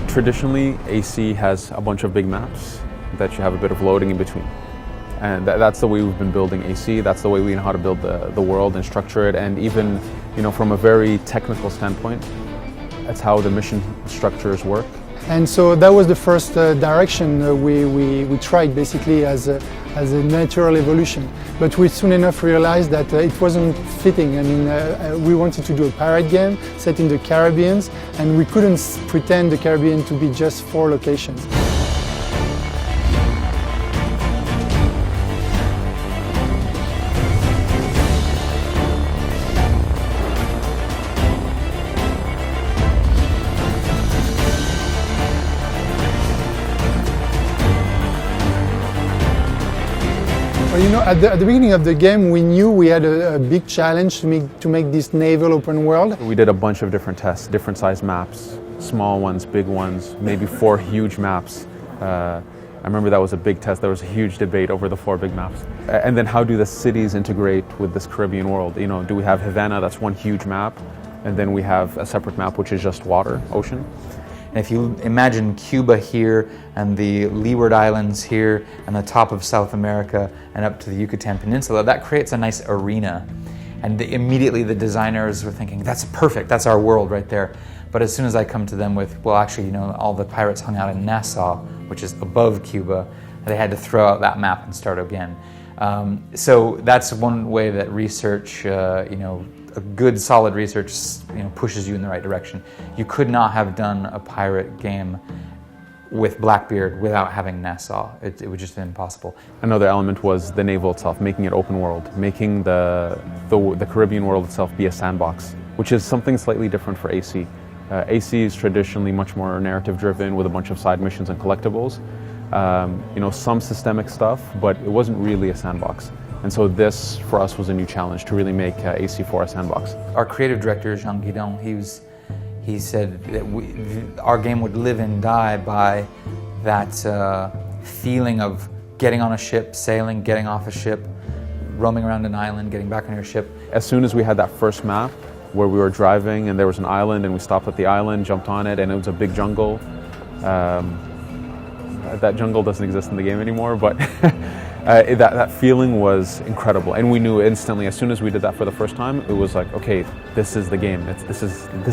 Traditionally, AC has a bunch of big maps that you have a bit of loading in between. And that's the way we've been building AC, that's the way we know how to build the world and structure it, and even, from a very technical standpoint, that's how the mission structures work. And so that was the first direction we tried, basically as a natural evolution. But we soon enough realized that it wasn't fitting. I mean, we wanted to do a pirate game set in the Caribbean, and we couldn't pretend the Caribbean to be just 4 locations. At the beginning of the game, we knew we had a big challenge to make this naval open world. We did a bunch of different tests, different size maps, small ones, big ones, maybe 4 huge maps. I remember that was a big test. There was a huge debate over the 4 big maps. And then how do the cities integrate with this Caribbean world? Do we have Havana, that's one huge map, and then we have a separate map which is just water, ocean. And if you imagine Cuba here and the Leeward Islands here and the top of South America and up to the Yucatan Peninsula, that creates a nice arena. And immediately the designers were thinking, that's perfect, that's our world right there. But as soon as I come to them with, well, actually, all the pirates hung out in Nassau, which is above Cuba, they had to throw out that map and start again. So that's one way that research, a good solid research pushes you in the right direction. You could not have done a pirate game with Blackbeard without having Nassau. It was just impossible. Another element was the naval itself, making it open world, making the Caribbean world itself be a sandbox, which is something slightly different for AC. AC is traditionally much more narrative driven with a bunch of side missions and collectibles. Some systemic stuff, but it wasn't really a sandbox. And so this, for us, was a new challenge to really make AC4 a sandbox. Our creative director, Jean Guidon, he said that our game would live and die by that feeling of getting on a ship, sailing, getting off a ship, roaming around an island, getting back on your ship. As soon as we had that first map where we were driving and there was an island and we stopped at the island, jumped on it, and it was a big jungle. That jungle doesn't exist in the game anymore, but that feeling was incredible, and we knew instantly as soon as we did that for the first time. It was like, okay, this is the game. This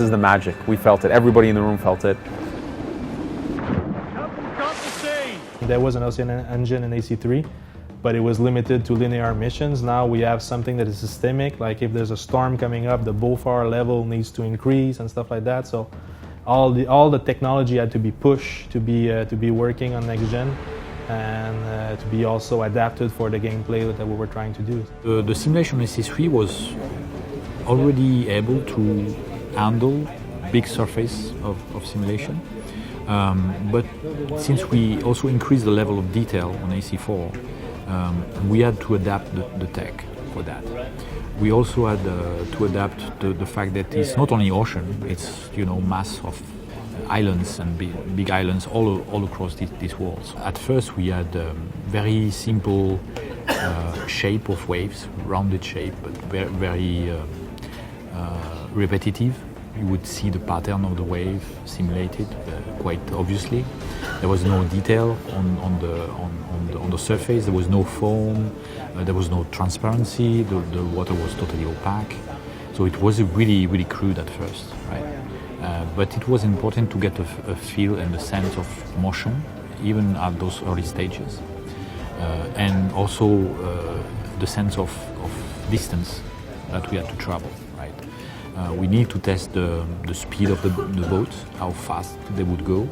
is the magic. We felt it. Everybody in the room felt it. There was an ocean engine in AC3, but it was limited to linear missions. Now we have something that is systemic. Like if there's a storm coming up, the BOFAR level needs to increase and stuff like that. So all the technology had to be pushed to be working on next gen, and to be also adapted for the gameplay that we were trying to do. The simulation AC3 was already able to handle big surface of simulation, but since we also increased the level of detail on AC4, we had to adapt the tech for that. We also had to adapt the fact that it's not only ocean, it's mass of islands and big islands all across these walls. At first we had very simple shape of waves, rounded shape, but very repetitive. You would see the pattern of the wave simulated quite obviously. There was no detail on the surface. There was no foam. There was no transparency. The water was totally opaque. So it was really crude at first, right? But it was important to get a feel and a sense of motion, even at those early stages, and also the sense of distance that we had to travel. Right? We need to test the speed of the boat, how fast they would go.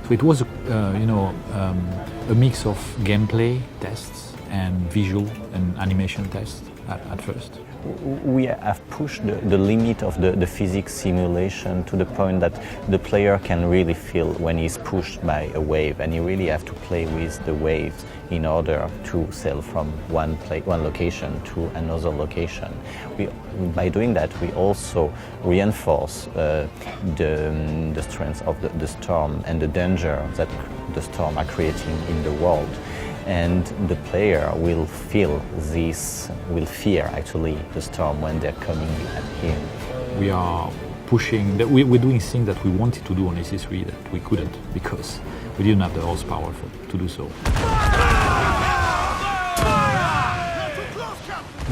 So it was a mix of gameplay tests and visual and animation tests at first. We have pushed the limit of the physics simulation to the point that the player can really feel when he's pushed by a wave, and you really have to play with the waves in order to sail from one location to another location. By doing that, we also reinforce the strength of the storm and the danger that the storm are creating in the world. And the player will fear actually the storm when they're coming at him. We are pushing. That we're doing things that we wanted to do on AC3 that we couldn't because we didn't have the horsepower to do so.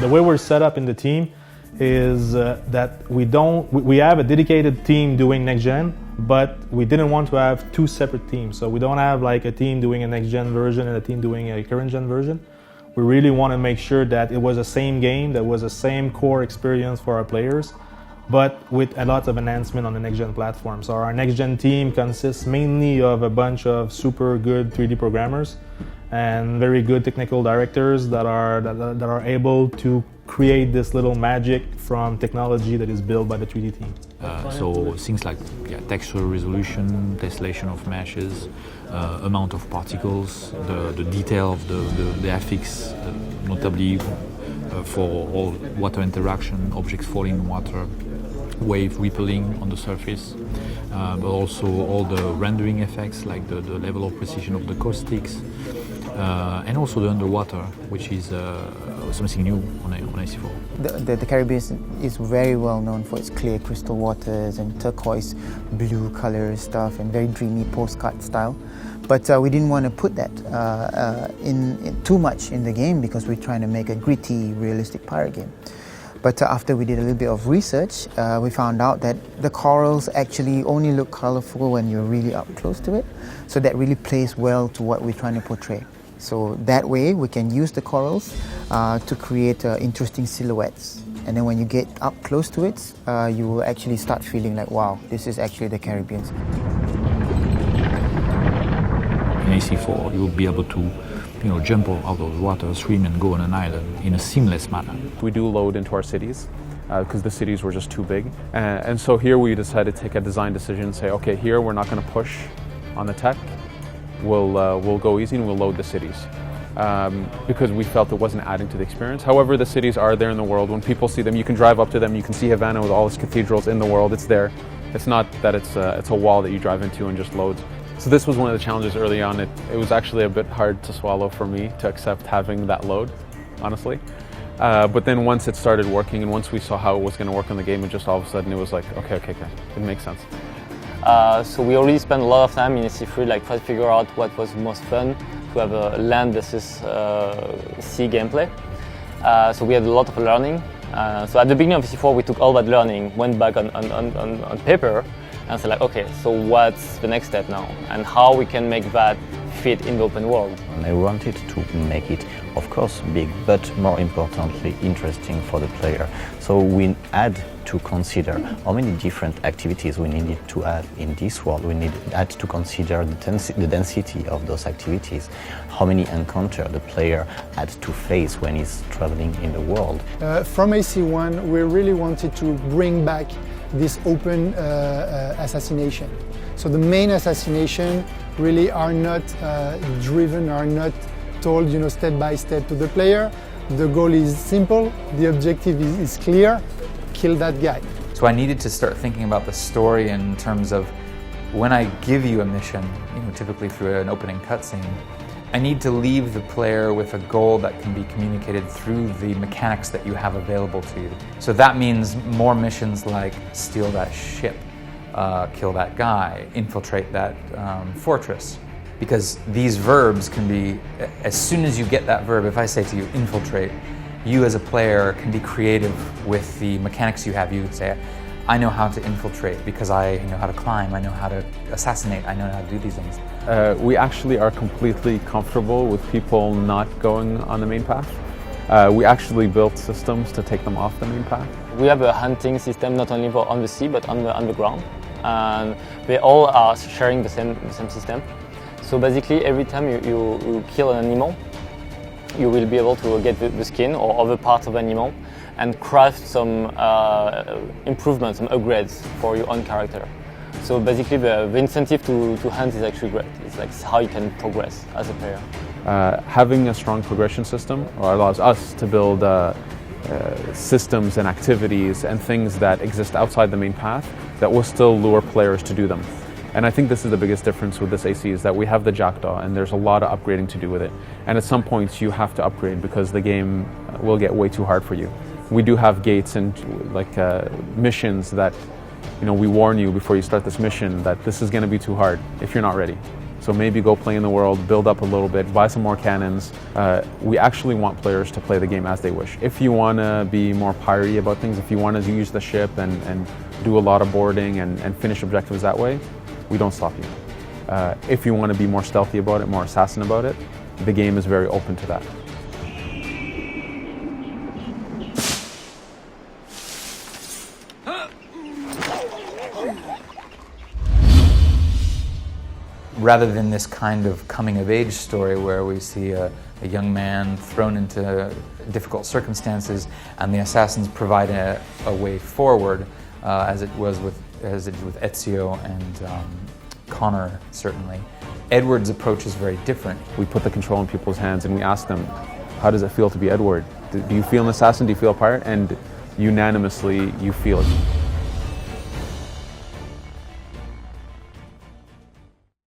The way we're set up in the team is that we have a dedicated team doing next gen, but we didn't want to have two separate teams. So we don't have like a team doing a next gen version and a team doing a current gen version. We really want to make sure that it was the same game, that was the same core experience for our players, but with a lot of enhancement on the next gen platform. So our next gen team consists mainly of a bunch of super good 3D programmers and very good technical directors that are able to create this little magic from technology that is built by the 3D team. So things like texture resolution, tessellation of meshes, amount of particles, the detail of the FX, notably for all water interaction, objects falling in water, wave rippling on the surface, but also all the rendering effects like the level of precision of the caustics, and also the underwater, which is something new on AC4. The Caribbean is very well known for its clear crystal waters and turquoise blue color stuff and very dreamy postcard style. But we didn't want to put that in too much in the game because we're trying to make a gritty, realistic pirate game. But after we did a little bit of research, we found out that the corals actually only look colorful when you're really up close to it. So that really plays well to what we're trying to portray. So that way we can use the corals to create interesting silhouettes. And then when you get up close to it, you will actually start feeling like, wow, this is actually the Caribbean. In AC4, you will be able to jump out of the water, swim and go on an island in a seamless manner. We do load into our cities because the cities were just too big. And so here we decided to take a design decision and say, okay, here we're not going to push on the tech. We'll go easy and we'll load the cities because we felt it wasn't adding to the experience. However, the cities are there in the world. When people see them, you can drive up to them. You can see Havana with all its cathedrals in the world. It's there. It's not that it's a wall that you drive into and just loads. So this was one of the challenges early on. It was actually a bit hard to swallow for me to accept having that load, honestly. But then once it started working and once we saw how it was going to work on the game, it just all of a sudden it was like, okay, it makes sense. So we already spent a lot of time in AC3 trying to figure out what was most fun to have a land versus sea gameplay. So we had a lot of learning. So at the beginning of AC4 we took all that learning, went back on paper and said okay, so what's the next step now and how we can make that fit in the open world. I wanted to make it, of course, big, but more importantly, interesting for the player. So we had to consider how many different activities we needed to have in this world. We had to consider the density of those activities, how many encounters the player had to face when he's traveling in the world. From AC1, we really wanted to bring back this open assassination. So the main assassination really are not driven, are not told step by step to the player. The goal is simple, the objective is clear, kill that guy. So I needed to start thinking about the story in terms of when I give you a mission, typically through an opening cutscene, I need to leave the player with a goal that can be communicated through the mechanics that you have available to you. So that means more missions like steal that ship, kill that guy, infiltrate that fortress. Because these verbs can be, as soon as you get that verb, if I say to you infiltrate, you as a player can be creative with the mechanics you have. You would say, I know how to infiltrate because I know how to climb, I know how to assassinate, I know how to do these things. We actually are completely comfortable with people not going on the main path. We actually built systems to take them off the main path. We have a hunting system not only for on the sea but on the ground, and they all are sharing the same system. So basically, every time you kill an animal, you will be able to get the skin or other parts of the animal and craft some improvements, some upgrades for your own character. So basically, the incentive to hunt is actually great. It's like how you can progress as a player. Having a strong progression system allows us to build systems and activities and things that exist outside the main path that will still lure players to do them. And I think this is the biggest difference with this AC is that we have the Jackdaw and there's a lot of upgrading to do with it. And at some points you have to upgrade because the game will get way too hard for you. We do have gates and missions that we warn you before you start this mission that this is going to be too hard if you're not ready. So maybe go play in the world, build up a little bit, buy some more cannons. We actually want players to play the game as they wish. If you want to be more piratey about things, if you want to use the ship and do a lot of boarding and finish objectives that way, we don't stop you. If you want to be more stealthy about it, more assassin about it, the game is very open to that. Rather than this kind of coming-of-age story where we see a young man thrown into difficult circumstances and the assassins provide a way forward, as it did with Ezio and Connor, certainly. Edward's approach is very different. We put the control in people's hands and we ask them, how does it feel to be Edward? Do you feel an assassin? Do you feel a pirate? And unanimously, you feel it.